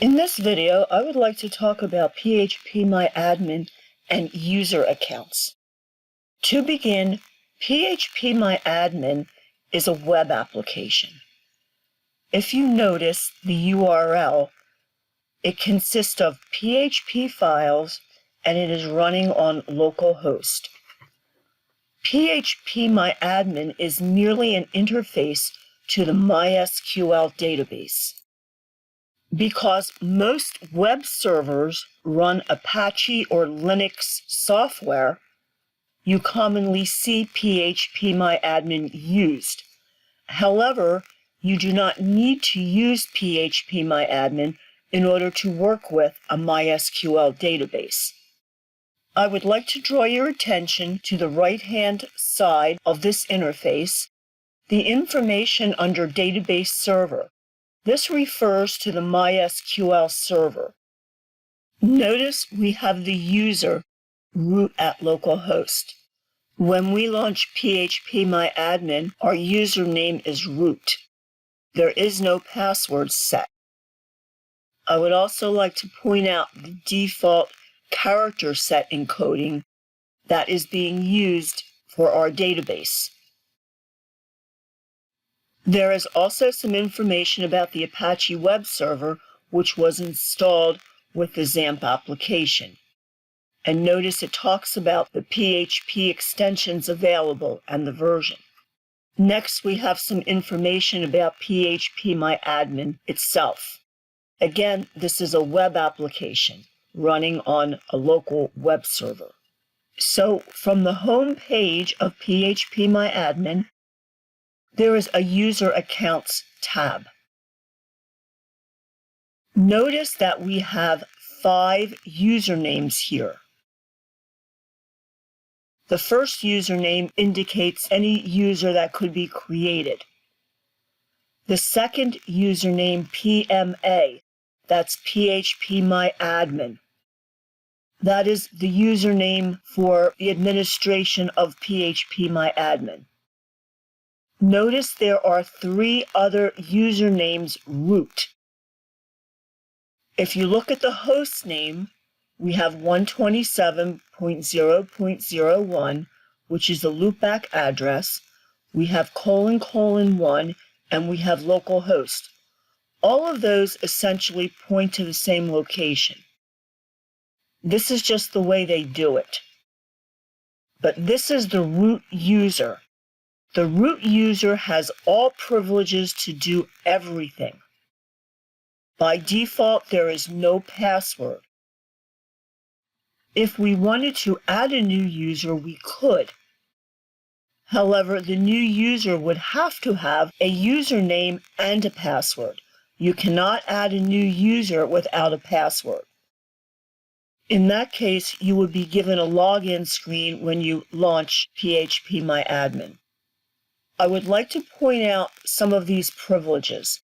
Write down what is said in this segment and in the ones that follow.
In this video, I would like to talk about PHP MyAdmin and user accounts. To begin, PHP MyAdmin is a web application. If you notice the URL, it consists of PHP files and it is running on localhost. PHP MyAdmin is merely an interface to the MySQL database. Because most web servers run Apache or Linux software, you commonly see PHP MyAdmin used. However, you do not need to use PHP MyAdmin in order to work with a MySQL database. I would like to draw your attention to the right-hand side of this interface, the information under Database Server. This refers to the MySQL server. Notice we have the user root at localhost. When we launch PHP MyAdmin, our username is root. There is no password set. I would also like to point out the default character set encoding that is being used for our database. There is also some information about the Apache web server, which was installed with the XAMPP application. And notice it talks about the PHP extensions available and the version. Next, we have some information about PHP MyAdmin itself. Again, this is a web application running on a local web server. So, from the home page of PHP MyAdmin, there is a User Accounts tab. Notice that we have 5 usernames here. The first username indicates any user that could be created. The second username, PMA, that's PHP MyAdmin. That is the username for the administration of PHP MyAdmin. Notice there are 3 other usernames root. If you look at the host name, we have 127.0.01, which is the loopback address. We have ::1, and we have localhost. All of those essentially point to the same location. This is just the way they do it. But this is the root user. The root user has all privileges to do everything. By default, there is no password. If we wanted to add a new user, we could. However, the new user would have to have a username and a password. You cannot add a new user without a password. In that case, you would be given a login screen when you launch PHP MyAdmin. I would like to point out some of these privileges.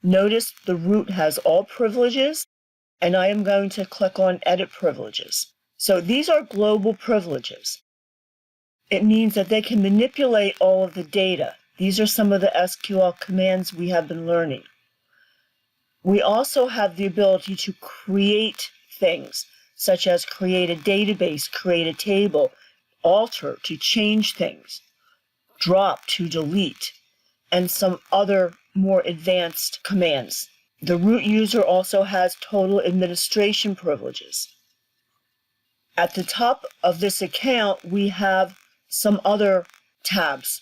Notice the root has all privileges, and I am going to click on Edit Privileges. So these are global privileges. It means that they can manipulate all of the data. These are some of the SQL commands we have been learning. We also have the ability to create things, such as create a database, create a table, alter to change things, drop to delete, and some other more advanced commands. The root user also has total administration privileges. At the top of this account, we have some other tabs.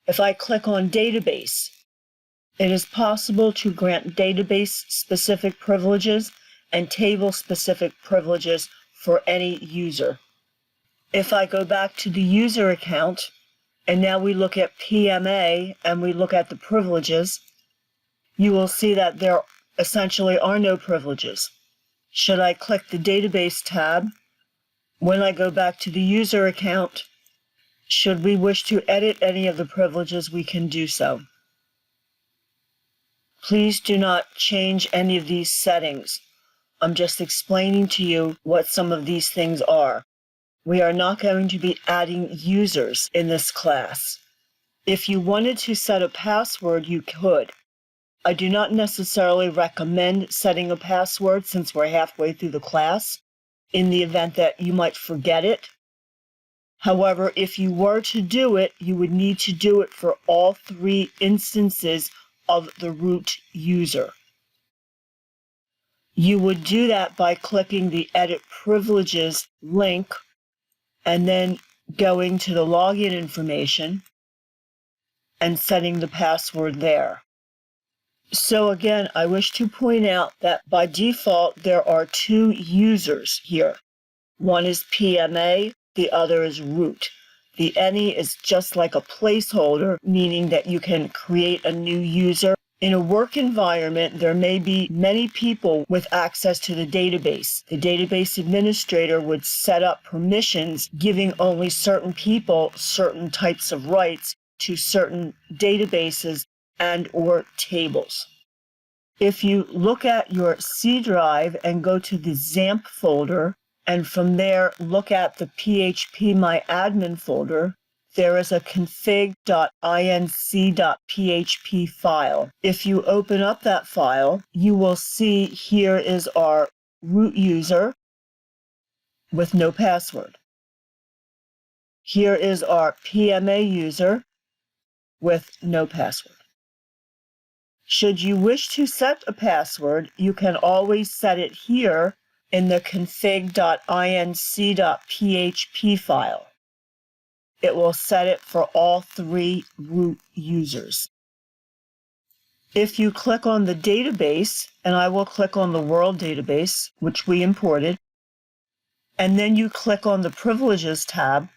If I click on Database, it is possible to grant database-specific privileges and table-specific privileges for any user. If I go back to the user account, and now we look at PMA and we look at the privileges, you will see that there essentially are no privileges. Should I click the Database tab, when I go back to the user account, should we wish to edit any of the privileges, we can do so. Please do not change any of these settings. I'm just explaining to you what some of these things are. We are not going to be adding users in this class. If you wanted to set a password, you could. I do not necessarily recommend setting a password since we're halfway through the class, in the event that you might forget it. However, if you were to do it, you would need to do it for all 3 instances of the root user. You would do that by clicking the Edit Privileges link and then going to the login information and setting the password there. So again, I wish to point out that by default, there are 2 users here. One is PMA, the other is root. The any is just like a placeholder, meaning that you can create a new user. In a work environment, there may be many people with access to the database. The database administrator would set up permissions, giving only certain people certain types of rights to certain databases and/or tables. If you look at your C drive and go to the XAMPP folder, and from there look at the PHP MyAdmin folder, there is a config.inc.php file. If you open up that file, you will see here is our root user with no password. Here is our PMA user with no password. Should you wish to set a password, you can always set it here in the config.inc.php file. It will set it for all 3 root users. If you click on the database, and I will click on the world database, which we imported, and then you click on the Privileges tab,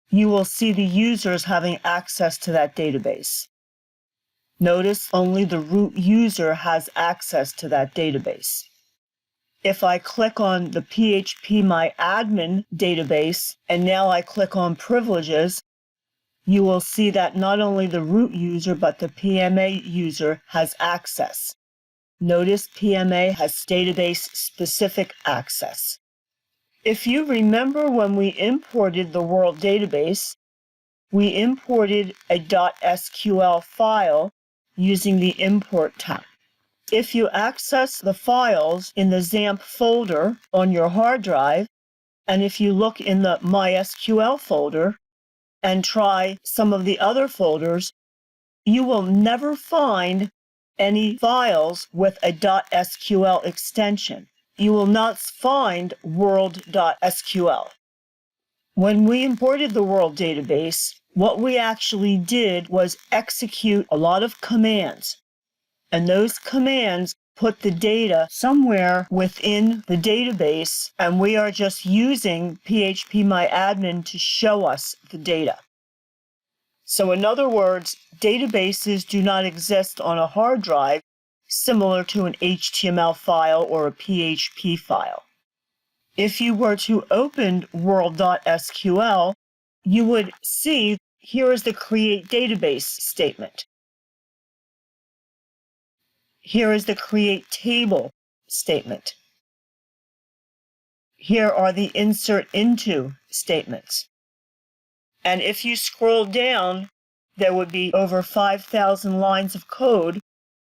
you will see the users having access to that database. Notice only the root user has access to that database. If I click on the PHP MyAdmin database, and now I click on Privileges, you will see that not only the root user, but the PMA user has access. Notice PMA has database-specific access. If you remember when we imported the world database, we imported a .sql file using the Import tab. If you access the files in the XAMPP folder on your hard drive, and if you look in the MySQL folder and try some of the other folders, you will never find any files with a .sql extension. You will not find world.sql. When we imported the world database, what we actually did was execute a lot of commands. And those commands put the data somewhere within the database, and we are just using PHP MyAdmin to show us the data. So in other words, databases do not exist on a hard drive similar to an HTML file or a PHP file. If you were to open world.sql, you would see here is the create database statement. Here is the create table statement. Here are the insert into statements. And if you scroll down, there would be over 5,000 lines of code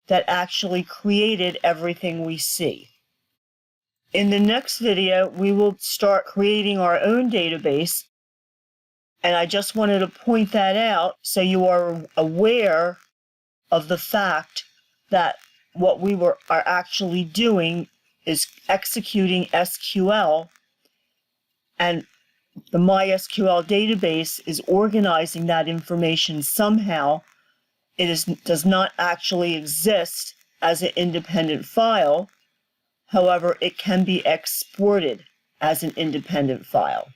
that actually created everything we see. In the next video, we will start creating our own database. And I just wanted to point that out so you are aware of the fact that what we are actually doing is executing SQL, and the MySQL database is organizing that information somehow. It does not actually exist as an independent file. However, it can be exported as an independent file.